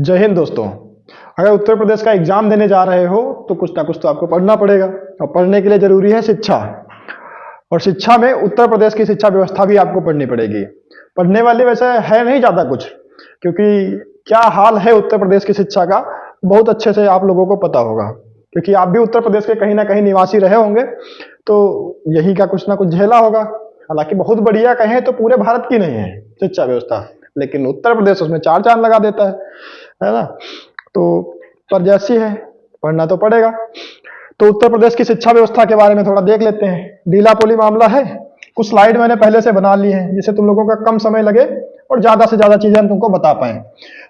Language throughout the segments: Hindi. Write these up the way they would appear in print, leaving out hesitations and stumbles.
जय हिंद दोस्तों। अगर उत्तर प्रदेश का एग्जाम देने जा रहे हो तो कुछ ना कुछ तो आपको पढ़ना पड़ेगा और पढ़ने के लिए जरूरी है शिक्षा। और शिक्षा में उत्तर प्रदेश की शिक्षा व्यवस्था भी आपको पढ़नी पड़ेगी। पढ़ने वाली वैसे है नहीं ज़्यादा कुछ, क्योंकि क्या हाल है उत्तर प्रदेश की शिक्षा का बहुत अच्छे से आप लोगों को पता होगा, क्योंकि आप भी उत्तर प्रदेश के कहीं ना कहीं निवासी रहे होंगे, तो यही का कुछ ना कुछ झेला होगा। हालांकि बहुत बढ़िया कहें तो पूरे भारत की नहीं है शिक्षा व्यवस्था, लेकिन उत्तर प्रदेश उसमें चार चांद लगा देता है ना। तो पर जैसी है, पढ़ना तो पड़ेगा। तो उत्तर प्रदेश की शिक्षा व्यवस्था के बारे में थोड़ा देख लेते हैं। ढीला पोली मामला है, कुछ स्लाइड मैंने पहले से बना ली है जिससे तुम लोगों का कम समय लगे और ज्यादा से ज्यादा चीजें हम तुमको बता पाए।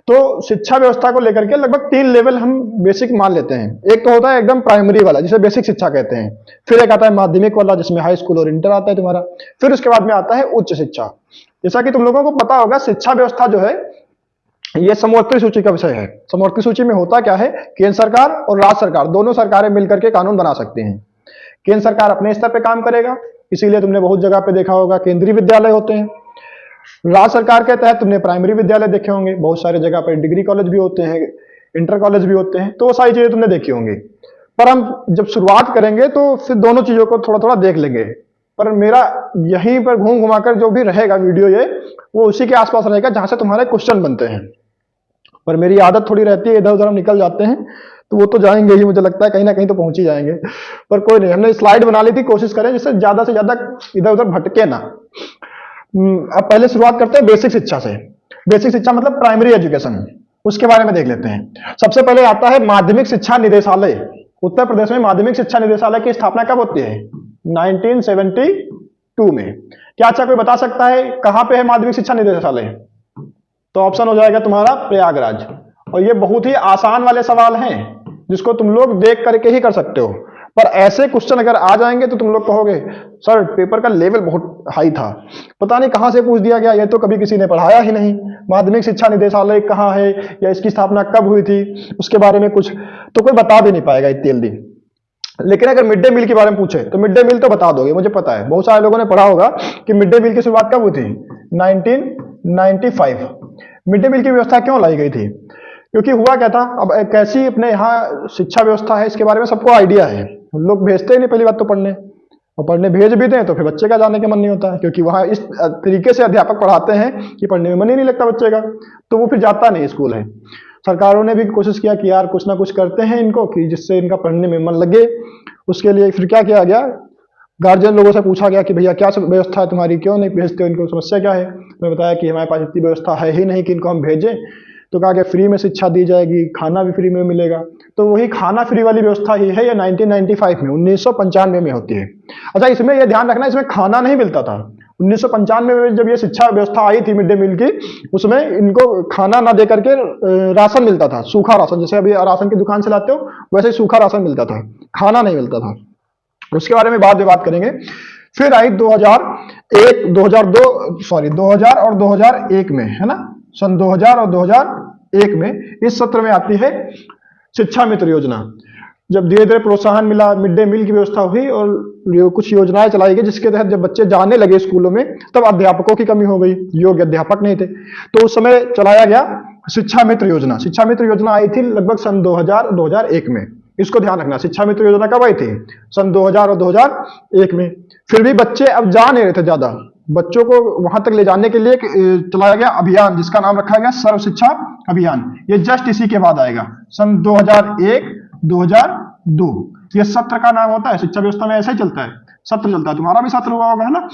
तो शिक्षा व्यवस्था को लेकर के लगभग 3 लेवल हम बेसिक मान लेते हैं। एक तो होता है एकदम प्राइमरी वाला जिसे बेसिक शिक्षा कहते हैं, फिर एक आता है माध्यमिक वाला जिसमें हाई स्कूल और इंटर आता है तुम्हारा, फिर उसके बाद में आता है उच्च शिक्षा। जैसा कि तुम लोगों को पता होगा, शिक्षा व्यवस्था जो है ये समवर्ती सूची का विषय है। समवर्ती सूची में होता क्या है, केंद्र सरकार और राज्य सरकार दोनों सरकारें मिलकर के कानून बना सकती हैं। केंद्र सरकार अपने स्तर पे काम करेगा, इसीलिए तुमने बहुत जगह पे देखा होगा केंद्रीय विद्यालय होते हैं। राज्य सरकार के तहत तुमने प्राइमरी विद्यालय देखे होंगे, बहुत सारे जगह पर डिग्री कॉलेज भी होते हैं, इंटर कॉलेज भी होते हैं, तो वो सारी चीजें तुमने देखी होंगी। पर हम जब शुरुआत करेंगे तो फिर दोनों चीजों को थोड़ा थोड़ा देख लेंगे। पर मेरा यहीं पर घूम घुमाकर जो भी रहेगा वीडियो ये, वो उसी के आसपास रहेगा जहां से तुम्हारे क्वेश्चन बनते हैं। पर मेरी आदत थोड़ी रहती है, इधर उधर हम निकल जाते हैं, तो वो तो जाएंगे ही, मुझे लगता है कहीं ना कहीं तो पहुंच ही जाएंगे। पर कोई नहीं, हमने स्लाइड बना ली थी, कोशिश करें जिससे ज्यादा से ज्यादा इधर उधर भटके ना। अब पहले शुरुआत करते हैं बेसिक शिक्षा से। बेसिक शिक्षा मतलब प्राइमरी एजुकेशन, उसके बारे में देख लेते हैं। सबसे पहले आता है माध्यमिक शिक्षा निदेशालय। उत्तर प्रदेश में माध्यमिक शिक्षा निदेशालय की स्थापना कब होती है? 1972 में। क्या अच्छा कोई बता सकता है कहां पे है माध्यमिक शिक्षा निदेशालय? तो ऑप्शन हो जाएगा तुम्हारा प्रयागराज। और ये बहुत ही आसान वाले सवाल हैं जिसको तुम लोग देख करके ही कर सकते हो। पर ऐसे क्वेश्चन अगर आ जाएंगे तो तुम लोग कहोगे सर पेपर का लेवल बहुत हाई था, पता नहीं कहां से पूछ दिया गया, ये तो कभी किसी ने पढ़ाया ही नहीं। माध्यमिक शिक्षा निदेशालय कहां है या इसकी स्थापना कब हुई थी, उसके बारे में कुछ तो कोई बता भी नहीं पाएगा इतनी जल्दी। लेकिन अगर मिड डे मील के बारे में पूछे तो मिड डे मील तो बता दोगे, मुझे पता है बहुत सारे लोगों ने पढ़ा होगा कि मिड डे मील की शुरुआत कब हुई थी? 1995। मिड डे मील की व्यवस्था क्यों लाई गई थी? क्योंकि हुआ क्या था, अब कैसी अपने यहाँ शिक्षा व्यवस्था है इसके बारे में सबको आइडिया है। लोग भेजते ही नहीं पहली बात तो पढ़ने, और पढ़ने भेज भी दें तो फिर बच्चे का जाने का मन नहीं होता है, क्योंकि वहाँ इस तरीके से अध्यापक पढ़ाते हैं कि पढ़ने में मन ही नहीं लगता बच्चे का, तो वो फिर जाता नहीं स्कूल है। सरकारों ने भी कोशिश किया कि यार कुछ ना कुछ करते हैं इनको कि जिससे इनका पढ़ने में मन लगे। उसके लिए फिर क्या किया गया, गार्जियन लोगों से पूछा गया कि भैया क्या व्यवस्था है तुम्हारी, क्यों नहीं भेजते हो इनको, समस्या क्या है? मैं बताया कि हमारे पास इतनी व्यवस्था है ही नहीं कि इनको हम भेजें। तो कहा कि फ्री में शिक्षा दी जाएगी, खाना भी फ्री में मिलेगा। तो वही खाना फ्री वाली व्यवस्था ही है, ये 1995 में 1995 में होती है। अच्छा, इसमें यह ध्यान रखना इसमें खाना नहीं मिलता था। 1995 में जब ये शिक्षा व्यवस्था आई थी मिड डे मील की, उसमें इनको खाना ना दे करके राशन मिलता था, सूखा राशन, जैसे अभी राशन की दुकान से लाते हो वैसे ही सूखा राशन मिलता था, खाना नहीं मिलता था। उसके बारे में बाद में बात करेंगे। फिर आई 2001 2002 सॉरी 2000 और 2001 में, है ना, सन 2000 और 2001 में इस सत्र में आती है शिक्षा मित्र योजना। जब धीरे धीरे प्रोत्साहन मिला, मिड डे मील की व्यवस्था हुई और कुछ योजनाएं चलाई गई जिसके तहत जब बच्चे जाने लगे स्कूलों में तब अध्यापकों की कमी हो गई, योग्य अध्यापक नहीं थे, तो उस समय चलाया गया शिक्षा मित्र योजना। शिक्षा मित्र योजना आई थी लगभग सन 2000 2001 में। इसको ध्यान रखना, शिक्षा मित्र योजना कब आई थी? सन 2000 और 2001 में। फिर भी बच्चे अब जा नहीं रहे थे ज्यादा, बच्चों को वहां तक ले जाने के लिए चलाया गया अभियान जिसका नाम रखा गया सर्व शिक्षा अभियान। ये जस्ट इसी के बाद आएगा, सन 2001 2002। ये सत्र का नाम होता है, शिक्षा व्यवस्था में ऐसा ही चलता है, सत्र चलता है, तुम्हारा भी सत्र हुआ होगा, है ना।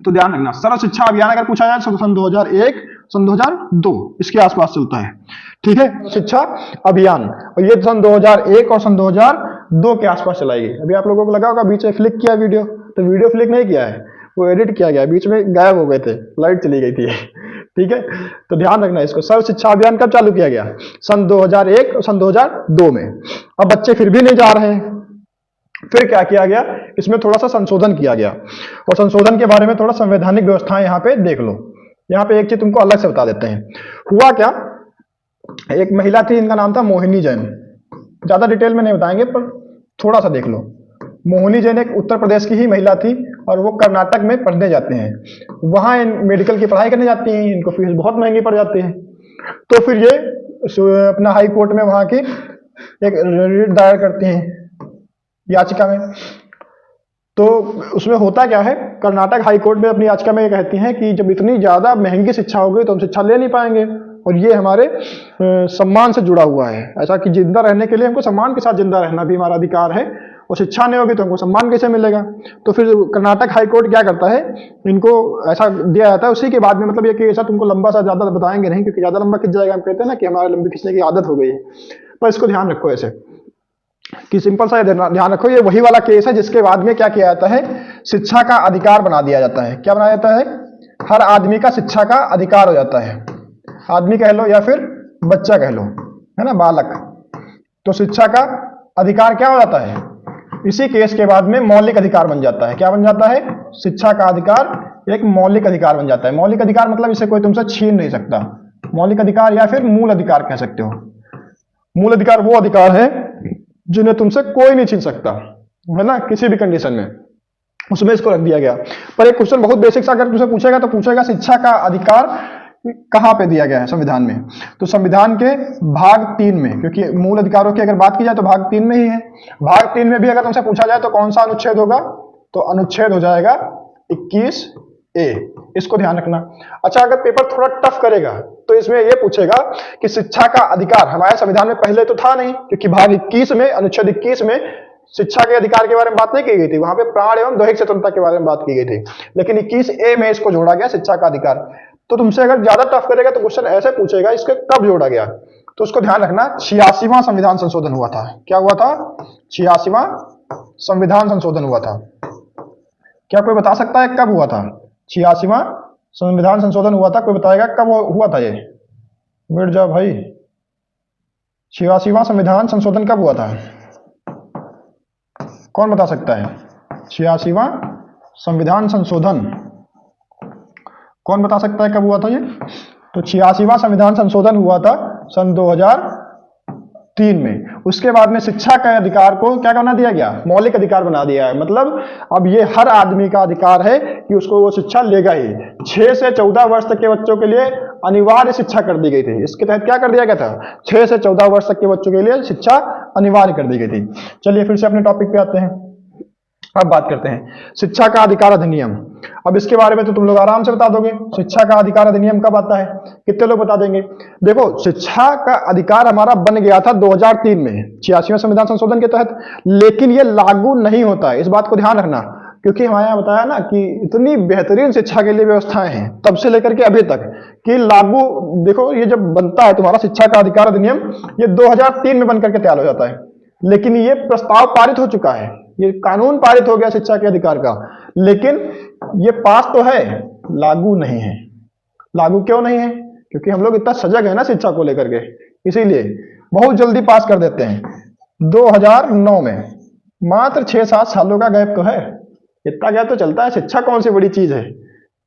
तो ध्यान रखना, सर्व शिक्षा अभियान अगर पूछा जाए तो सन 2001 सन 2002 इसके आसपास चलता है, ठीक है, शिक्षा अभियान। और ये सन 2001 और सन 2002 के आसपास चलाई गई। अभी आप लोगों को लगा होगा बीच में फ्लिक किया वीडियो, तो वीडियो फ्लिक नहीं किया है, वो एडिट किया गया, बीच में गायब हो गए थे, लाइट चली गई थी ठीक है। तो ध्यान रखना इसको, सर्व शिक्षा अभियान कब चालू किया गया? सन 2001 और सन 2002 में। अब बच्चे फिर भी नहीं जा रहे हैं, फिर क्या किया गया, इसमें थोड़ा सा संशोधन किया गया। और संशोधन के बारे में थोड़ा संवैधानिक व्यवस्थाएं यहाँ पे देख लो। यहाँ पे एक चीज तुमको अलग से बता देते हैं। हुआ क्या, एक महिला थी, इनका नाम था मोहिनी जैन। ज्यादा डिटेल में नहीं बताएंगे पर थोड़ा सा देख लो। मोहिनी जैन एक उत्तर प्रदेश की ही महिला थी और वो कर्नाटक में पढ़ने जाते हैं। वहां मेडिकल की पढ़ाई करने जाती हैं, इनको फीस बहुत महंगी पड़ जाती है। तो फिर ये अपना हाई कोर्ट में वहां की एक रिट दायर करती हैं याचिका में। तो उसमें होता क्या है, कर्नाटक हाई कोर्ट में अपनी याचिका में ये कहती हैं कि जब इतनी ज़्यादा महंगी शिक्षा होगी तो हम शिक्षा ले नहीं पाएंगे, और ये हमारे सम्मान से जुड़ा हुआ है। ऐसा कि जिंदा रहने के लिए हमको सम्मान के साथ जिंदा रहना भी हमारा अधिकार है, और शिक्षा नहीं होगी तो हमको सम्मान कैसे मिलेगा। तो फिर कर्नाटक हाई कोर्ट क्या करता है, इनको ऐसा दिया जाता है। उसी के बाद में मतलब ये कि ऐसा तुमको लंबा सा ज़्यादा बताएंगे नहीं, क्योंकि ज़्यादा लंबा खिंच जाएगा। हम कहते हैं ना कि हमारे लंबी खींचने की आदत हो गई है, पर इसको ध्यान रखो ऐसे कि सिंपल सा ध्यान रखो, ये वही वाला केस है जिसके बाद में क्या किया जाता है, शिक्षा का अधिकार बना दिया जाता है। क्या बनाया जाता है, हर आदमी का शिक्षा का अधिकार हो जाता है। आदमी कह लो या फिर बच्चा कह लो, है ना, बालक। तो शिक्षा का अधिकार क्या हो जाता है, इसी केस के बाद में मौलिक अधिकार बन जाता है। क्या बन जाता है, शिक्षा का अधिकार एक मौलिक अधिकार बन जाता है। मौलिक अधिकार मतलब इसे कोई तुमसे छीन नहीं सकता। मौलिक अधिकार या फिर मूल अधिकार कह सकते हो। मूल अधिकार वो अधिकार है जिन्हें तुमसे कोई नहीं छीन सकता, है ना, किसी भी कंडीशन में। उसमें इसको रख दिया गया। पर एक क्वेश्चन बहुत बेसिक सा अगर तुमसे पूछेगा तो पूछेगा शिक्षा का अधिकार कहां पे दिया गया है संविधान में। तो संविधान के भाग 3 में, क्योंकि मूल अधिकारों की अगर बात की जाए तो भाग 3 में ही है। भाग 3 में भी अगर तुमसे पूछा जाए तो कौन सा अनुच्छेद होगा, तो अनुच्छेद हो जाएगा 21A। इसको ध्यान रखना। अच्छा, अगर पेपर थोड़ा टफ करेगा तो इसमें यह पूछेगा कि शिक्षा का अधिकार हमारे संविधान में पहले तो था नहीं, क्योंकि भाग 21 में, अनुच्छेद 21 में शिक्षा के अधिकार के बारे में बात नहीं की गई थी। वहां पे प्राण एवं दैहिक स्वतंत्रता के बारे में बात की गई थी, लेकिन 21A में इसको जोड़ा गया, शिक्षा का अधिकार। तो तुमसे अगर ज्यादा टफ करेगा तो क्वेश्चन ऐसे पूछेगा इसके कब जोड़ा गया, तो उसको ध्यान रखना। 86वां संविधान संशोधन हुआ था। क्या हुआ था, 86वां संविधान संशोधन हुआ था। क्या कोई बता सकता है कब हुआ था, 86वां संविधान संशोधन हुआ था? कोई बताएगा कब हुआ था ये? बैठ जाओ भाई, 86वां संविधान संशोधन कब हुआ था? कौन बता सकता है 86वां संविधान संशोधन? कौन बता सकता है कब हुआ था ये? तो 86वां संविधान संशोधन हुआ था सन 2003 में। उसके बाद में शिक्षा के अधिकार को क्या बना दिया गया, मौलिक अधिकार बना दिया है। मतलब अब ये हर आदमी का अधिकार है कि उसको वो शिक्षा लेगा ही। 6 से 14 वर्ष तक के बच्चों के लिए अनिवार्य शिक्षा कर दी गई थी। इसके तहत क्या कर दिया गया था, 6 से 14 वर्ष तक के बच्चों के लिए शिक्षा अनिवार्य कर दी गई थी। चलिए फिर से अपने टॉपिक पे आते हैं। अब बात करते हैं शिक्षा का अधिकार अधिनियम। अब इसके बारे में तो तुम लोग आराम से बता दोगे। शिक्षा का अधिकार अधिनियम कब आता है, कितने लोग बता देंगे? देखो, शिक्षा का अधिकार हमारा बन गया था 2003 में 86वें संविधान संशोधन के तहत, लेकिन ये लागू नहीं होता है। इस बात को ध्यान रखना, क्योंकि हमारे यहाँ बताया ना कि इतनी बेहतरीन शिक्षा के लिए व्यवस्थाएं हैं तब से लेकर के अभी तक कि लागू, देखो ये जब बनता है तुम्हारा शिक्षा का अधिकार अधिनियम, ये 2003 में बनकर के तैयार हो जाता है, लेकिन ये प्रस्ताव पारित हो चुका है, ये कानून पारित हो गया शिक्षा के अधिकार का, लेकिन ये पास तो है, लागू नहीं है। लागू क्यों नहीं है? क्योंकि हम लोग इतना सजग है ना शिक्षा को लेकर के, इसीलिए बहुत जल्दी पास कर देते हैं। 2009 में, मात्र 6-7 सालों का गैप तो है, इतना गैप तो चलता है। शिक्षा कौन सी बड़ी चीज है,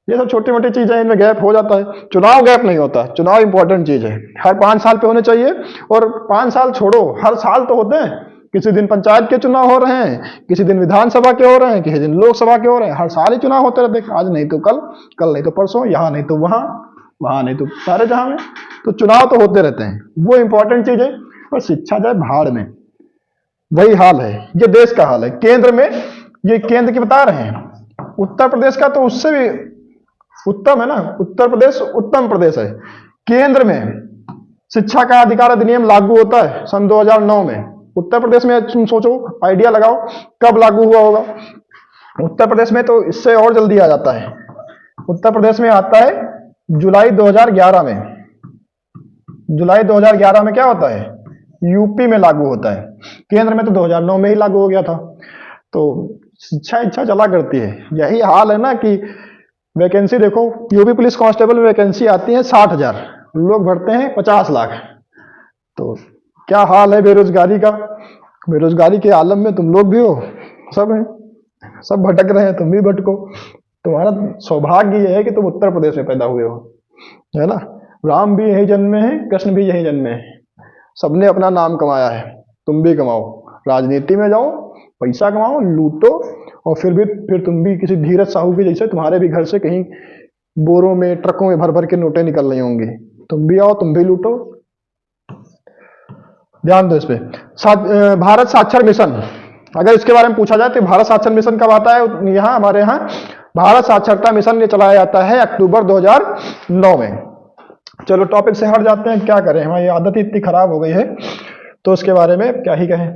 ये सब छोटी मोटी चीजें, इनमें गैप हो जाता है। चुनाव गैप नहीं होता, चुनाव इंपॉर्टेंट चीज है, हर 5 साल पे होने चाहिए। और 5 साल छोड़ो, हर साल तो होते हैं। किसी दिन पंचायत के चुनाव हो रहे हैं, किसी दिन विधानसभा के हो रहे हैं, किसी दिन लोकसभा के हो रहे हैं, हर साल ही चुनाव होते रहते हैं। आज नहीं तो कल, कल नहीं तो परसों, यहाँ नहीं तो वहां, वहां नहीं तो सारे जहां में, तो चुनाव तो होते रहते हैं, वो इंपॉर्टेंट चीज है। और शिक्षा जाए भाड़ में, वही हाल है, ये देश का हाल है। केंद्र में, ये केंद्र की बता रहे हैं, उत्तर प्रदेश का तो उससे भी उत्तम है ना, उत्तर प्रदेश उत्तम प्रदेश है। केंद्र में शिक्षा का अधिकार अधिनियम लागू होता है सन 2009 में। उत्तर प्रदेश में तुम सोचो, आइडिया लगाओ कब लागू हुआ होगा। उत्तर प्रदेश में तो इससे और जल्दी आ जाता है। उत्तर प्रदेश में आता है जुलाई 2011 में। जुलाई 2011 में क्या होता है, यूपी में लागू होता है। केंद्र में तो 2009 में ही लागू हो गया था। तो शिक्षा इच्छा चला करती है। यही हाल है ना कि वैकेंसी देखो, यूपी पुलिस कांस्टेबल में वैकेंसी आती है 60,000, लोग भरते हैं 50 लाख। तो क्या हाल है बेरोजगारी का। बेरोजगारी के आलम में तुम लोग भी हो, सब हैं, सब भटक रहे हैं, तुम भी भटको। तुम्हारा सौभाग्य यह है कि तुम उत्तर प्रदेश में पैदा हुए हो, है ना। राम भी यही जन्मे हैं, कृष्ण भी यही जन्मे हैं, सबने अपना नाम कमाया है, तुम भी कमाओ, राजनीति में जाओ, पैसा कमाओ, लूटो, और फिर तुम भी किसी धीरज साहू के जैसे तुम्हारे भी घर से कहीं बोरों में, ट्रकों में भर भर के नोटें निकल रही होंगी। तुम भी आओ, तुम भी लूटो, ध्यान दो इस पे। भारत साक्षर मिशन, अगर इसके बारे में पूछा जाए तो भारत साक्षर मिशन कब आता है? यहाँ हमारे यहाँ भारत साक्षरता मिशन ये चलाया जाता है अक्टूबर 2009 में। चलो टॉपिक से हट जाते हैं, क्या करें, हमारी आदत ही इतनी खराब हो गई है तो उसके बारे में क्या ही कहें।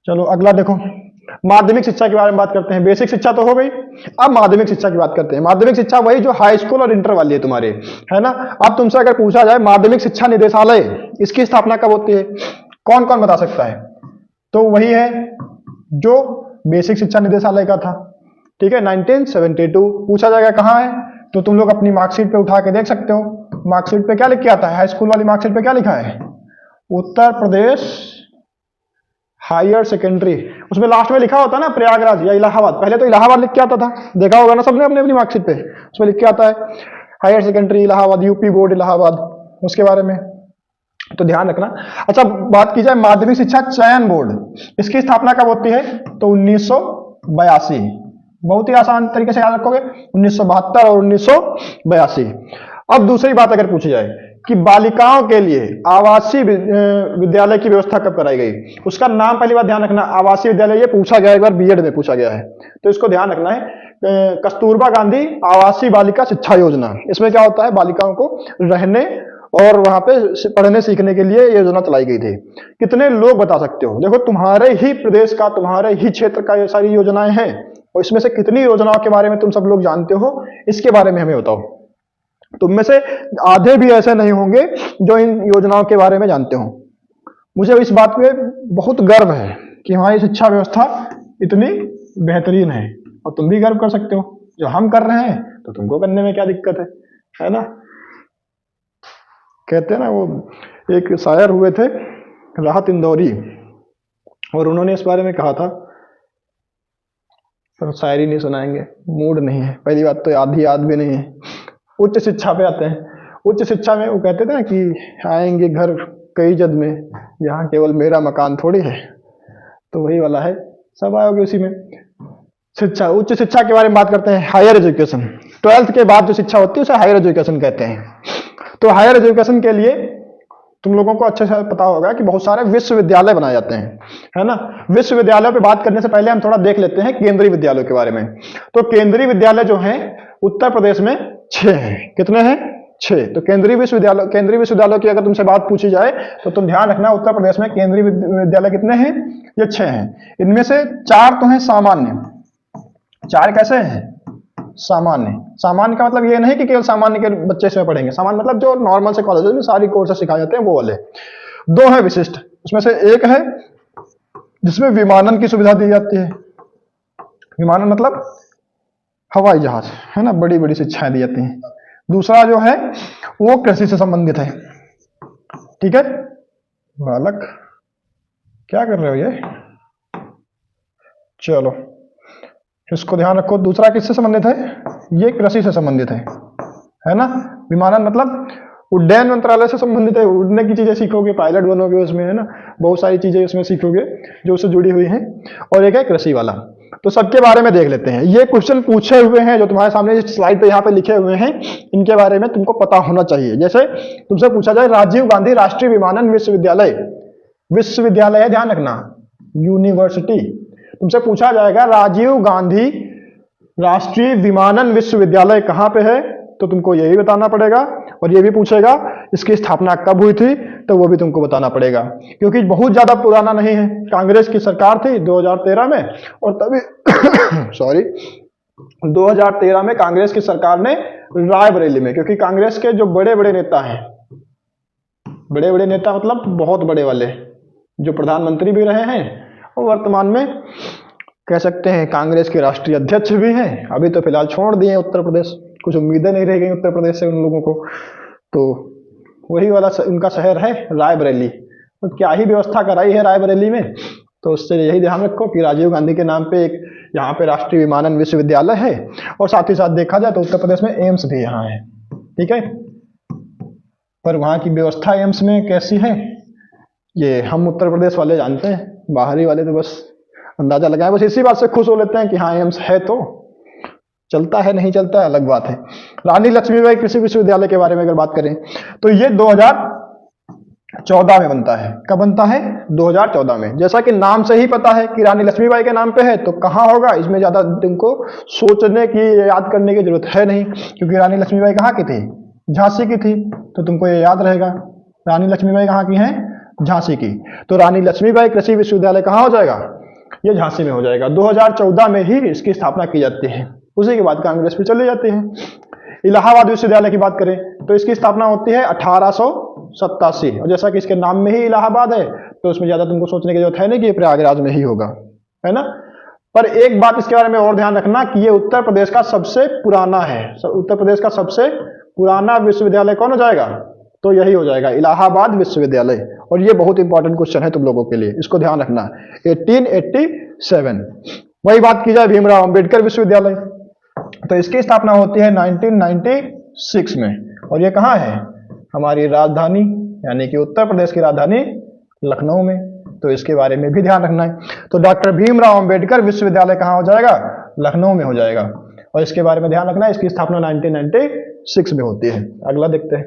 चलो अगला देखो, माध्यमिक शिक्षा के बारे में बात करते हैं। बेसिक शिक्षा तो हो गई, अब माध्यमिक शिक्षा की बात करते हैं। माध्यमिक शिक्षा वही जो हाई स्कूल और इंटर वाली है तुम्हारे, है ना। अब तुमसे अगर पूछा जाए माध्यमिक शिक्षा निदेशालय, इसकी स्थापना कब होती है, कौन कौन बता सकता है? तो वही है जो बेसिक शिक्षा निदेशालय का था, ठीक है, 1972। पूछा जाएगा कहाँ है, तो तुम लोग अपनी मार्कशीट पे उठा के देख सकते हो। मार्कशीट पे क्या लिख के आता है, हाई स्कूल वाली मार्कशीट पे क्या लिखा है, उत्तर प्रदेश हायर सेकेंडरी, उसमें लास्ट में लिखा होता है ना प्रयागराज या इलाहाबाद, पहले तो इलाहाबाद लिख के आता था, देखा होगा ना सबने अपने अपनी मार्कशीट पे, उसमें लिख के आता है higher secondary Allahabad, UP board Allahabad, उसके बारे में तो ध्यान रखना। अच्छा बात की जाए माध्यमिक शिक्षा चयन बोर्ड, इसकी स्थापना कब होती है, तो 1982। बहुत ही आसान तरीके से याद रखोगे, 1972 और 1982। अब दूसरी बात अगर पूछी जाए कि बालिकाओं के लिए आवासीय विद्यालय की व्यवस्था कब कराई गई, उसका नाम पहली बार ध्यान रखना, आवासीय विद्यालय, ये पूछा गया एक बार बीएड में पूछा गया है, तो इसको ध्यान रखना है। कस्तूरबा गांधी आवासीय बालिका शिक्षा योजना, इसमें क्या होता है, बालिकाओं को रहने और वहां पे पढ़ने सीखने के लिए योजना चलाई गई थी। कितने लोग बता सकते हो? देखो तुम्हारे ही प्रदेश का, तुम्हारे ही क्षेत्र का ये सारी योजनाएं हैं, और इसमें से कितनी योजनाओं के बारे में तुम सब लोग जानते हो, इसके बारे में हमें बताओ। तुम में से आधे भी ऐसे नहीं होंगे जो इन योजनाओं के बारे में जानते हो। मुझे इस बात पे बहुत गर्व है कि हमारी शिक्षा व्यवस्था इतनी बेहतरीन है, और तुम भी गर्व कर सकते हो। जो हम कर रहे हैं तो तुमको करने में क्या दिक्कत है ना। कहते हैं ना, वो एक शायर हुए थे राहत इंदौरी, और उन्होंने इस बारे में कहा था, पर शायरी नहीं सुनाएंगे, मूड नहीं है, पहली बात तो आधी याद भी नहीं है। उच्च शिक्षा पे आते हैं। उच्च शिक्षा में वो कहते थे ना कि आएंगे घर कई जद में, यहाँ केवल मेरा मकान थोड़ी है, तो वही वाला है, सब आओगे उसी में। शिक्षा, उच्च शिक्षा के बारे में बात करते हैं। हायर एजुकेशन, 12th के बाद जो शिक्षा होती है उसे हायर एजुकेशन कहते हैं। तो हायर एजुकेशन के लिए तुम लोगों को अच्छे से पता होगा कि बहुत सारे विश्वविद्यालय बनाए जाते हैं, है ना। विश्वविद्यालयों पे बात करने से पहले हम थोड़ा देख लेते हैं केंद्रीय विद्यालयों के बारे में। तो केंद्रीय विद्यालय जो हैं उत्तर प्रदेश में 6 हैं। कितने हैं? 6। तो केंद्रीय विश्वविद्यालय की अगर तुमसे बात पूछी जाए तो तुम ध्यान रखना, उत्तर प्रदेश में केंद्रीय विद्यालय कितने हैं? ये 6 हैं। इनमें से 4 तो हैं सामान्य। 4 कैसे हैं? सामान्य। सामान्य का मतलब ये नहीं कि केवल सामान्य के बच्चे इसमें पढ़ेंगे, सामान्य मतलब जो नॉर्मल से कॉलेज में सारी कोर्सेज सिखाए जाते हैं वो वाले। 2 है विशिष्ट, उसमें से एक है जिसमें विमानन की सुविधा दी जाती है। विमानन मतलब हवाई जहाज, है ना, बड़ी बड़ी शिक्षाएं दी जाती हैं। दूसरा जो है वो कृषि से संबंधित है। ठीक है बालक, क्या कर रहे हो ये? चलो इसको ध्यान रखो। दूसरा किससे संबंधित है? ये कृषि से संबंधित है ना। विमानन मतलब उड्डयन मंत्रालय से संबंधित है, उड़ने की चीजें सीखोगे, पायलट बनोगे उसमें, है ना, बहुत सारी चीजें उसमें सीखोगे जो उससे जुड़ी हुई हैं। और एक है कृषि वाला। तो सबके बारे में देख लेते हैं। ये क्वेश्चन पूछे हुए हैं जो तुम्हारे सामने इस स्लाइड पे यहाँ पे लिखे हुए हैं, इनके बारे में तुमको पता होना चाहिए। जैसे तुमसे पूछा जाए राजीव गांधी राष्ट्रीय विमानन विश्वविद्यालय, विश्वविद्यालय है ध्यान रखना, यूनिवर्सिटी। तुमसे पूछा जाएगा राजीव गांधी राष्ट्रीय विमानन विश्वविद्यालय कहां पे है, तो तुमको यही बताना पड़ेगा। और ये भी पूछेगा इसकी स्थापना कब हुई थी, तो वो भी तुमको बताना पड़ेगा, क्योंकि बहुत ज्यादा पुराना नहीं है। कांग्रेस की सरकार थी 2013 में, और तभी सॉरी 2013 में कांग्रेस की सरकार ने रायबरेली में, क्योंकि कांग्रेस के जो बड़े बड़े नेता हैं, बड़े बड़े नेता मतलब बहुत बड़े वाले, जो प्रधानमंत्री भी रहे हैं और वर्तमान में कह सकते हैं कांग्रेस के राष्ट्रीय अध्यक्ष भी हैं, अभी तो फिलहाल छोड़ दिए उत्तर प्रदेश, कुछ उम्मीदें नहीं रह गई उत्तर प्रदेश से उन लोगों को। तो वही वाला उनका शहर है रायबरेली। तो क्या ही व्यवस्था कराई है रायबरेली में। तो उससे यही ध्यान रखो कि राजीव गांधी के नाम पे एक यहाँ पे राष्ट्रीय विमानन विश्वविद्यालय है, और साथ ही साथ देखा जाए तो उत्तर प्रदेश में एम्स भी यहाँ है। ठीक है, पर वहाँ की व्यवस्था एम्स में कैसी है ये हम उत्तर प्रदेश वाले जानते हैं, बाहरी वाले तो बस अंदाजा लगाए, बस इसी बात से खुश हो लेते हैं कि हाँ एम्स है, तो चलता है नहीं चलता है अलग बात है। रानी लक्ष्मीबाई कृषि विश्वविद्यालय के बारे में अगर बात करें तो ये 14 में बनता है। कब बनता है? 2014 में। जैसा कि नाम से ही पता है कि रानी लक्ष्मीबाई के नाम पे है, तो कहाँ होगा इसमें ज्यादा तुमको सोचने की, याद करने की जरूरत है नहीं, क्योंकि रानी लक्ष्मीबाई कहाँ की थी? झांसी की थी, तो तुमको ये याद रहेगा। रानी लक्ष्मीबाई कहाँ की है? झांसी की। तो रानी लक्ष्मीबाई कृषि विश्वविद्यालय कहाँ हो जाएगा? ये झांसी में हो जाएगा। 2014 में ही इसकी स्थापना की जाती है। उसी के बाद कांग्रेस पे चले जाते हैं। इलाहाबाद विश्वविद्यालय की बात करें तो इसकी स्थापना होती है 1887, और जैसा कि इसके नाम में ही इलाहाबाद है, तो उसमें ज्यादा तुमको सोचने की जरूरत है नहीं कि प्रयागराज में ही होगा, है ना। पर एक बात इसके बारे में और ध्यान रखना कि ये उत्तर प्रदेश का सबसे पुराना है। उत्तर प्रदेश का सबसे पुराना विश्वविद्यालय कौन हो जाएगा? तो यही हो जाएगा, इलाहाबाद विश्वविद्यालय। और ये बहुत इंपॉर्टेंट क्वेश्चन है तुम लोगों के लिए, इसको ध्यान रखना। 1887। वही बात की जाए भीमराव अंबेडकर विश्वविद्यालय, तो इसकी स्थापना होती है 1996 में। और ये कहाँ है? हमारी राजधानी, यानी कि उत्तर प्रदेश की राजधानी लखनऊ में। तो इसके बारे में भी ध्यान रखना है। तो डॉक्टर भीमराव अंबेडकर विश्वविद्यालय कहाँ हो जाएगा? लखनऊ में हो जाएगा। और इसके बारे में ध्यान रखना है, इसकी स्थापना 1996 में होती है। अगला देखते हैं।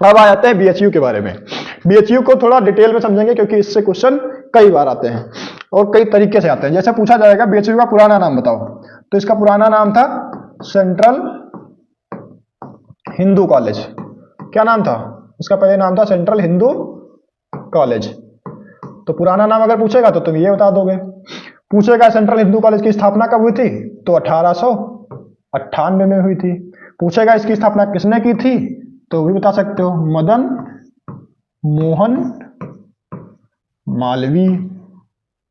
अब आ जाते हैं बीएचयू के बारे में। बीएचयू को थोड़ा डिटेल में समझेंगे, क्योंकि इससे क्वेश्चन कई बार आते हैं और कई तरीके से आते हैं। जैसे पूछा जाएगा बीएचयू का पुराना नाम बताओ, तो इसका पुराना नाम था सेंट्रल हिंदू कॉलेज। क्या नाम था इसका? पहले नाम था सेंट्रल हिंदू कॉलेज। तो पुराना नाम अगर पूछेगा तो तुम ये बता दोगे। पूछेगा सेंट्रल हिंदू कॉलेज की स्थापना कब हुई थी, तो 1898 में हुई थी। पूछेगा इसकी स्थापना किसने की थी, तो भी बता सकते हो, मदन मोहन मालवीय,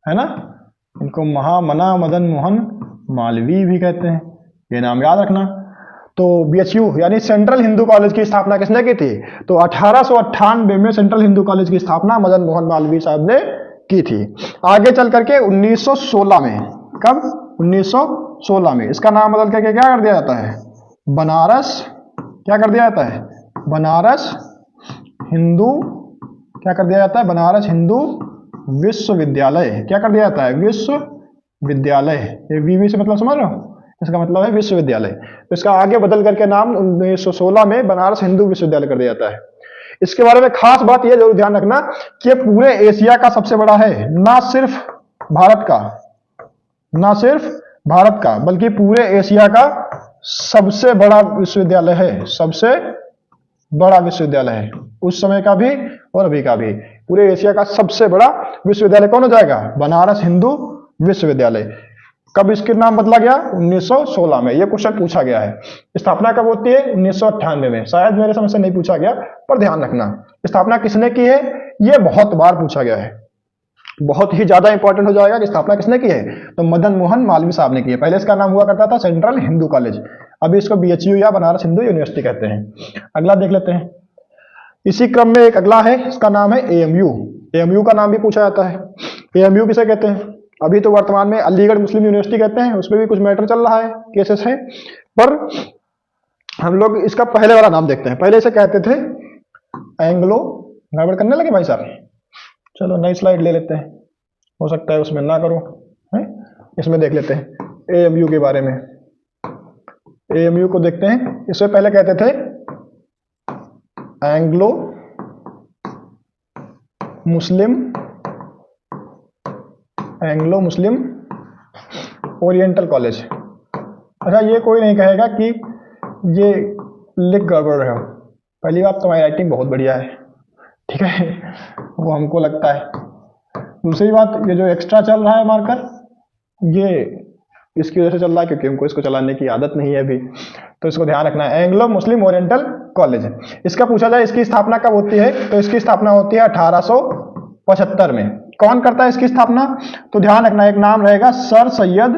है ना। इनको महामना मदन मोहन मालवीय भी कहते हैं, ये नाम याद रखना। तो बीएचयू यानी सेंट्रल हिंदू कॉलेज की स्थापना किसने की थी, तो 1898 में सेंट्रल हिंदू कॉलेज की स्थापना मदन मोहन मालवीय साहब ने की थी। आगे चल करके 1916 में, कब? 1916 में इसका नाम बदल करके क्या कर दिया जाता है? बनारस, क्या कर दिया जाता है? बनारस हिंदू, क्या कर दिया जाता है? बनारस हिंदू विश्वविद्यालय। क्या कर दिया जाता है? विश्वविद्यालय। ये वीवी से मतलब समझ रहे हो, इसका मतलब है विश्वविद्यालय। तो इसका आगे बदल करके नाम 1916 में बनारस हिंदू विश्वविद्यालय कर दिया जाता है। इसके बारे में खास बात यह जरूर ध्यान रखना कि ये पूरे एशिया का सबसे बड़ा है, ना सिर्फ भारत का, ना सिर्फ भारत का, बल्कि पूरे एशिया का सबसे बड़ा विश्वविद्यालय है। सबसे बड़ा विश्वविद्यालय है, उस समय का भी और अभी का भी। पूरे एशिया का सबसे बड़ा विश्वविद्यालय कौन हो जाएगा? बनारस हिंदू विश्वविद्यालय। कब इसके नाम बदला गया? 1916 में। यह क्वेश्चन पूछा गया है। स्थापना कब होती है? 1998 में। शायद मेरे समझ से नहीं पूछा गया, पर ध्यान रखना स्थापना किसने की है, यह बहुत बार पूछा गया है। बहुत ही ज्यादा इंपॉर्टेंट हो जाएगा कि स्थापना किसने की है, तो मदन मोहन मालवीय साहब ने की है। पहले इसका नाम हुआ करता था सेंट्रल हिंदू कॉलेज, अभी इसको बीएचयू या बनारस हिंदू यूनिवर्सिटी कहते हैं। अगला देख लेते हैं। इसी क्रम में एक अगला है, इसका नाम है एएमयू। एएमयू का नाम भी पूछा जाता है। एएमयू किसे कहते हैं? अभी तो वर्तमान में अलीगढ़ मुस्लिम यूनिवर्सिटी कहते हैं, उसमें भी कुछ मैटर चल रहा है, केसेस है, पर हम लोग इसका पहले वाला नाम देखते हैं। पहले इसे कहते थे एंग्लो, गड़बड़ करने लगे भाई साहब। चलो नई स्लाइड ले लेते हैं, हो सकता है उसमें ना करो, है इसमें देख लेते हैं एएमयू के बारे में। एएमयू को देखते हैं। इससे पहले कहते थे एंग्लो मुस्लिम ओरिएंटल कॉलेज। अच्छा, ये कोई नहीं कहेगा कि ये लिख गड़बड़ रहे हो। पहली बात, तुम्हारी राइटिंग बहुत बढ़िया है, ठीक है, वो हमको लगता है। दूसरी बात, ये जो एक्स्ट्रा चल रहा है मार्कर, ये इसकी वजह से चल रहा है क्योंकि हमको इसको चलाने की आदत नहीं है अभी, तो इसको ध्यान रखना है। एंग्लो मुस्लिम ओरिएंटल कॉलेज। इसका पूछा जाए इसकी स्थापना कब होती है, तो इसकी स्थापना होती है 1875 में। कौन करता है इसकी स्थापना, तो ध्यान रखना एक नाम रहेगा सर सैयद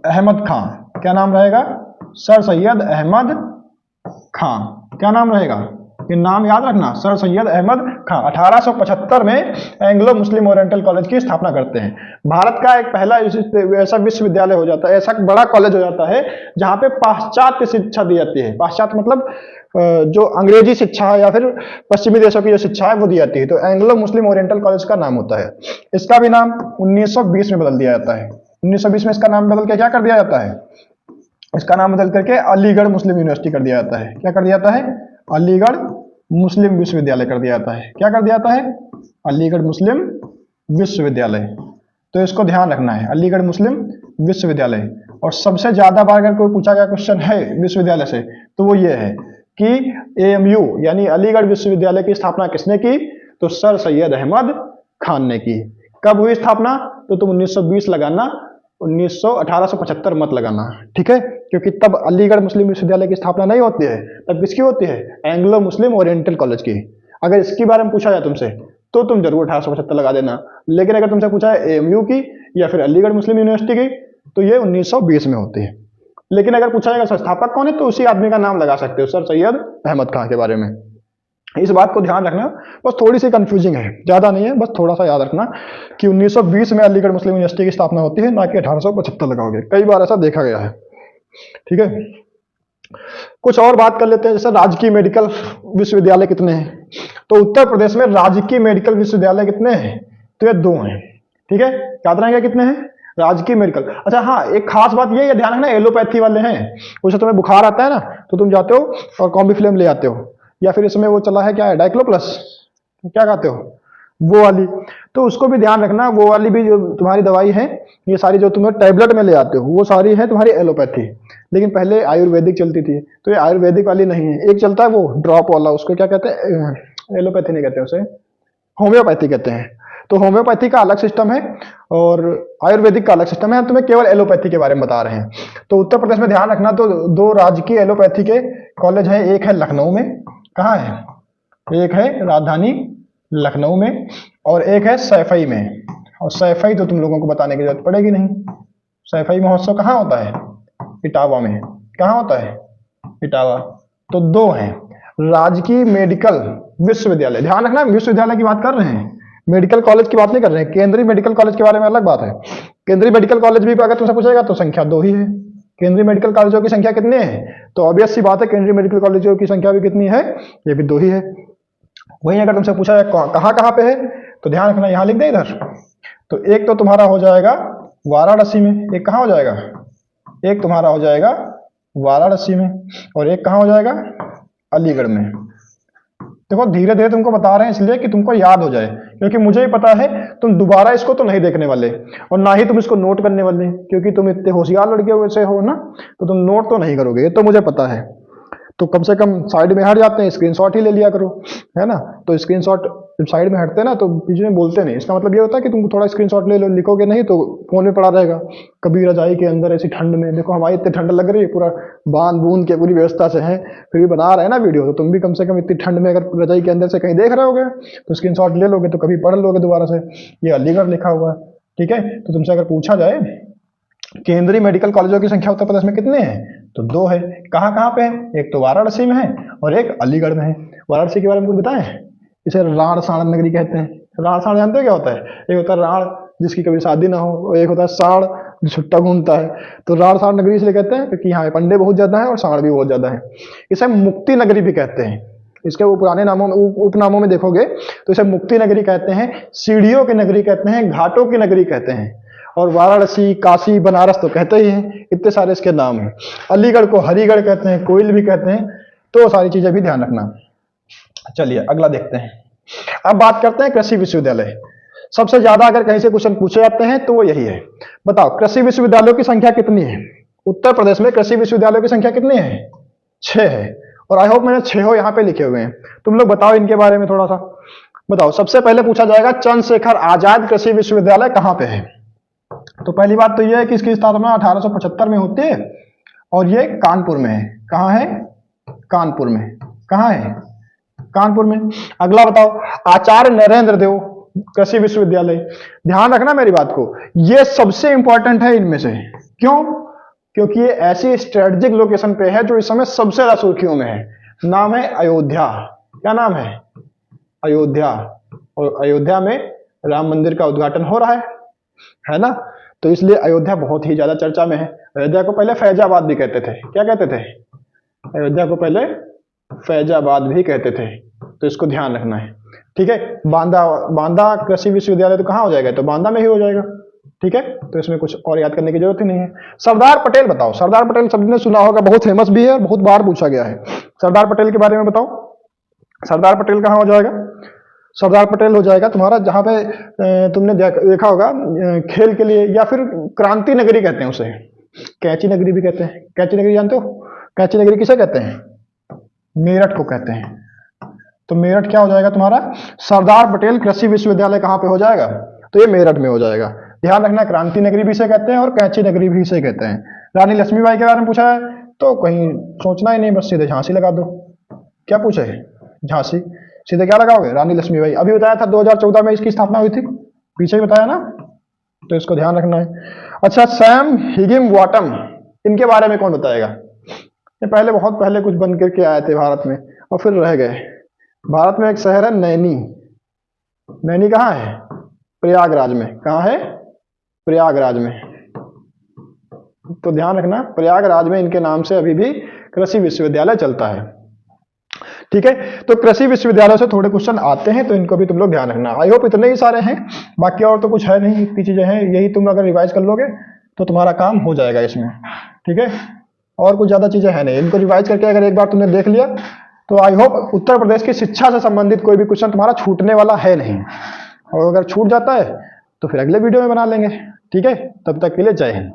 अहमद खां। क्या नाम रहेगा? सर सैयद अहमद खां। क्या नाम रहेगा? ये नाम याद रखना, सर सैयद अहमद खां। 1875 में एंग्लो मुस्लिम ओरिएंटल कॉलेज की स्थापना करते हैं। भारत का एक पहला ऐसा विश्वविद्यालय हो जाता है, ऐसा बड़ा कॉलेज हो जाता है जहां पे पाश्चात्य शिक्षा दी जाती है। पाश्चात्य मतलब जो अंग्रेजी शिक्षा है या फिर पश्चिमी देशों की जो शिक्षा है वो दी जाती है। तो एंग्लो मुस्लिम ओरिएंटल कॉलेज का नाम होता है। इसका भी नाम 1920 में बदल दिया जाता है। 1920 में इसका नाम बदल के क्या कर दिया जाता है? इसका नाम बदल करके अलीगढ़ मुस्लिम यूनिवर्सिटी कर दिया जाता है। क्या कर दिया जाता है? अलीगढ़ मुस्लिम विश्वविद्यालय कर दिया जाता है। क्या कर दिया जाता है? अलीगढ़ मुस्लिम विश्वविद्यालय। तो इसको ध्यान रखना है, अलीगढ़ मुस्लिम विश्वविद्यालय। और सबसे ज्यादा बार अगर कोई पूछा गया क्वेश्चन है विश्वविद्यालय से तो वो ये है कि एएमयू यानी अलीगढ़ विश्वविद्यालय की स्थापना किसने की? तो सर सैयद अहमद खान ने की। कब हुई स्थापना? तो तुम 1920 लगाना, 1875 मत लगाना, ठीक है? क्योंकि तब अलीगढ़ मुस्लिम विश्वविद्यालय की स्थापना नहीं होती है, तब किसकी होती है? एंग्लो मुस्लिम ओरिएंटल कॉलेज की। अगर इसके बारे में पूछा जाए तुमसे तो तुम जरूर 1875 लगा देना। लेकिन अगर तुमसे पूछा है एएमयू की या फिर अलीगढ़ मुस्लिम यूनिवर्सिटी की तो ये 1920 में होती है। लेकिन अगर पूछा जाएगा संस्थापक कौन है तो उसी आदमी का नाम लगा सकते हो, सर सैयद अहमद खान के बारे में। इस बात को ध्यान रखना, बस थोड़ी सी कंफ्यूजिंग है, ज्यादा नहीं है, बस थोड़ा सा याद रखना कि 1920 में अलीगढ़ मुस्लिम यूनिवर्सिटी की स्थापना होती है, ना कि 1875 लगाओगे। कई बार ऐसा देखा गया है, ठीक है? कुछ और बात कर लेते हैं, जैसे राजकीय मेडिकल विश्वविद्यालय कितने हैं? तो उत्तर प्रदेश में राजकीय मेडिकल विश्वविद्यालय कितने हैं? तो ये 2 हैं, ठीक है? याद रहेंगे कितने हैं? राजकीय मेडिकल। अच्छा हाँ, एक खास बात ये ध्यान रखना, एलोपैथी वाले हैं। जैसे तुम्हें बुखार आता है ना तो तुम जाते हो और कॉम्बिफ्लेम ले आते हो, या फिर इसमें वो चला है क्या है, डाइक्लोप्लस, क्या खाते हो, वो वाली। तो उसको भी ध्यान रखना, वो वाली भी जो तुम्हारी दवाई है, ये सारी जो तुम्हें टैबलेट में ले आते हो वो सारी है तुम्हारी एलोपैथी। लेकिन पहले आयुर्वेदिक चलती थी, तो ये आयुर्वेदिक वाली नहीं है। एक चलता है वो ड्रॉप वाला, उसको क्या कहते हैं? एलोपैथी नहीं कहते उसे, होम्योपैथी कहते हैं। तो होम्योपैथी का अलग सिस्टम है और आयुर्वेदिक का अलग सिस्टम है। हम तुम्हें केवल एलोपैथी के बारे में बता रहे हैं। तो उत्तर प्रदेश में ध्यान रखना, तो 2 राजकीय एलोपैथी के कॉलेज हैं। एक है लखनऊ में, कहाँ है? एक है राजधानी लखनऊ में, और एक है सैफई में। और सैफई तो तुम लोगों को बताने की जरूरत पड़ेगी नहीं। सैफई महोत्सव कहाँ होता है? इटावा में। कहाँ होता है? इटावा। तो 2 हैं राजकीय मेडिकल विश्वविद्यालय। ध्यान रखना, विश्वविद्यालय की बात कर रहे हैं, मेडिकल कॉलेज की बात नहीं कर रहे हैं। केंद्रीय मेडिकल कॉलेज के बारे में अलग बात है। केंद्रीय मेडिकल कॉलेज भी अगर तुमसे पूछेगा तो संख्या 2 ही है। केंद्रीय मेडिकल कॉलेजों की संख्या कितनी है? तो ऑब्वियस सी बात है, केंद्रीय मेडिकल कॉलेजों की संख्या भी कितनी है? ये भी 2 ही है। वहीं अगर तुमसे पूछा जाए कहाँ कहाँ पे है तो ध्यान रखना, यहां लिख दे इधर। तो एक तो तुम्हारा हो जाएगा वाराणसी में, एक कहाँ हो जाएगा? एक तुम्हारा हो जाएगा वाराणसी में, और एक कहाँ हो जाएगा? अलीगढ़ में। देखो धीरे धीरे तुमको बता रहे हैं इसलिए कि तुमको याद हो जाए, क्योंकि मुझे ही पता है तुम दोबारा इसको तो नहीं देखने वाले और ना ही तुम इसको नोट करने वाले, क्योंकि तुम इतने होशियार लड़के वैसे हो ना, तो तुम नोट तो नहीं करोगे, ये तो मुझे पता है। तो कम से कम साइड में हट जाते हैं, स्क्रीनशॉट ही ले लिया करो, है ना? तो स्क्रीनशॉट जब साइड में हटते हैं ना तो बीच में बोलते नहीं। इसका मतलब ये होता है कि तुम थोड़ा स्क्रीनशॉट ले लो, लिखोगे नहीं तो फोन में पड़ा रहेगा। कभी रजाई के अंदर ऐसी ठंड में, देखो हमारी इतनी ठंड लग रही है, पूरा बांध बूंद के पूरी व्यवस्था से है, फिर भी बना रहे हैं ना वीडियो, तो तुम भी कम से कम इतनी ठंड में अगर रजाई के अंदर से कहीं देख रहे होगे तो स्क्रीनशॉट ले लोगे, तो कभी पढ़ लोगे दोबारा से। ये अलीगढ़ लिखा हुआ है, ठीक है? तो तुमसे अगर पूछा जाए केंद्रीय मेडिकल कॉलेजों की संख्या उत्तर प्रदेश में कितने हैं तो 2 है। कहाँ कहाँ पे है? एक तो वाराणसी में है और एक अलीगढ़ में है। वाराणसी के बारे में कुछ बताएं? इसे राण साण नगरी कहते हैं। राण साण जानते हो क्या होता है? एक होता है राण जिसकी कभी शादी ना हो, और एक होता है साण जो छुट्टा घूमता है। तो राण साण नगरी इसलिए कहते हैं क्योंकि यहाँ पंडे बहुत ज्यादा है और साण भी बहुत ज्यादा है। इसे मुक्ति नगरी भी कहते हैं। इसके वो पुराने नामों में, उपनामों में देखोगे तो इसे मुक्ति नगरी कहते हैं, सीढ़ियों की नगरी कहते हैं, घाटों की नगरी कहते हैं, और वाराणसी, काशी, बनारस तो कहते ही हैं, इतने सारे इसके नाम हैं। अलीगढ़ को हरिगढ़ कहते हैं, कोइल भी कहते हैं। तो सारी चीजें भी ध्यान रखना। चलिए अगला देखते हैं। अब बात करते हैं कृषि विश्वविद्यालय। सबसे ज्यादा अगर कहीं से क्वेश्चन पूछे जाते हैं तो वो यही है। बताओ कृषि विश्वविद्यालयों की संख्या कितनी है? उत्तर प्रदेश में कृषि विश्वविद्यालयों की संख्या कितनी है? 6 है। और आई होप मैंने 6 यहाँ पे लिखे हुए हैं। तुम लोग बताओ इनके बारे में थोड़ा सा बताओ। सबसे पहले पूछा जाएगा चंद्रशेखर आजाद कृषि विश्वविद्यालय कहाँ पे है? तो पहली बात तो यह है कि इसकी स्थापना 1875 में होती है और ये कानपुर में है। कहाँ है? कानपुर में। कहाँ है? कानपुर में। अगला बताओ आचार्य नरेंद्र देव कृषि विश्वविद्यालय। ध्यान रखना मेरी बात को, ये सबसे इंपॉर्टेंट है इनमें से। क्यों? क्योंकि ये ऐसी स्ट्रेटेजिक लोकेशन पे है जो इस समय सबसे ज्यादा सुर्खियों में है। नाम है अयोध्या। क्या नाम है? अयोध्या। और अयोध्या में राम मंदिर का उद्घाटन हो रहा है ना? तो इसलिए अयोध्या बहुत ही ज्यादा चर्चा में है। अयोध्या को पहले फैजाबाद भी कहते थे। क्या कहते थे? अयोध्या को पहले फैजाबाद भी कहते थे। तो इसको ध्यान रखना है, ठीक है? बांदा कृषि विश्वविद्यालय तो कहाँ हो जाएगा? तो बांदा में ही हो जाएगा, ठीक है, तो इसमें कुछ और याद करने की जरूरत ही नहीं है। सरदार पटेल बताओ, सरदार पटेल सबने सुना होगा, बहुत फेमस भी है और बहुत बार पूछा गया है। सरदार पटेल के बारे में बताओ, सरदार पटेल कहाँ हो जाएगा? सरदार पटेल हो जाएगा तुम्हारा जहां पे तुमने देखा होगा खेल के लिए, या फिर क्रांति नगरी कहते हैं उसे, कैंची नगरी भी कहते हैं। कैंची नगरी जानते हो? कैंची नगरी किसे कहते हैं? मेरठ को कहते हैं। तो मेरठ क्या हो जाएगा तुम्हारा? सरदार पटेल कृषि विश्वविद्यालय कहां पे हो जाएगा? तो ये मेरठ में हो जाएगा। ध्यान रखना, क्रांति नगरी भी इसे कहते हैं और कैंची नगरी भी इसे कहते हैं। रानी लक्ष्मीबाई के बारे में पूछा है तो कहीं सोचना ही नहीं, बस सीधे झांसी लगा दो। क्या पूछे है? झांसी। सीधे क्या लगाओगे? रानी लक्ष्मीबाई। अभी बताया था 2014 में इसकी स्थापना हुई थी, पीछे ही बताया ना, तो इसको ध्यान रखना है। अच्छा, सैम हिगिमवाटम, इनके बारे में कौन बताएगा? ये पहले, बहुत पहले कुछ बन करके आए थे भारत में और फिर रह गए। भारत में एक शहर है नैनी। नैनी कहाँ है? प्रयागराज में। कहाँ है? प्रयागराज में। तो ध्यान रखना, प्रयागराज में इनके नाम से अभी भी कृषि विश्वविद्यालय चलता है। ठीक है, तो कृषि विश्वविद्यालय से थोड़े क्वेश्चन आते हैं, तो इनको भी तुम लोग ध्यान रखना। आई होप इतने ही सारे हैं, बाकी और तो कुछ है नहीं, इतनी चीजें हैं, यही तुम अगर रिवाइज कर लोगे तो तुम्हारा काम हो जाएगा इसमें। ठीक है, और कुछ ज्यादा चीजें है नहीं, इनको रिवाइज करके अगर एक बार तुमने देख लिया तो आई होप उत्तर प्रदेश की शिक्षा से संबंधित कोई भी क्वेश्चन तुम्हारा छूटने वाला है नहीं। और अगर छूट जाता है तो फिर अगले वीडियो में बना लेंगे। ठीक है, तब तक के लिए जय हिंद।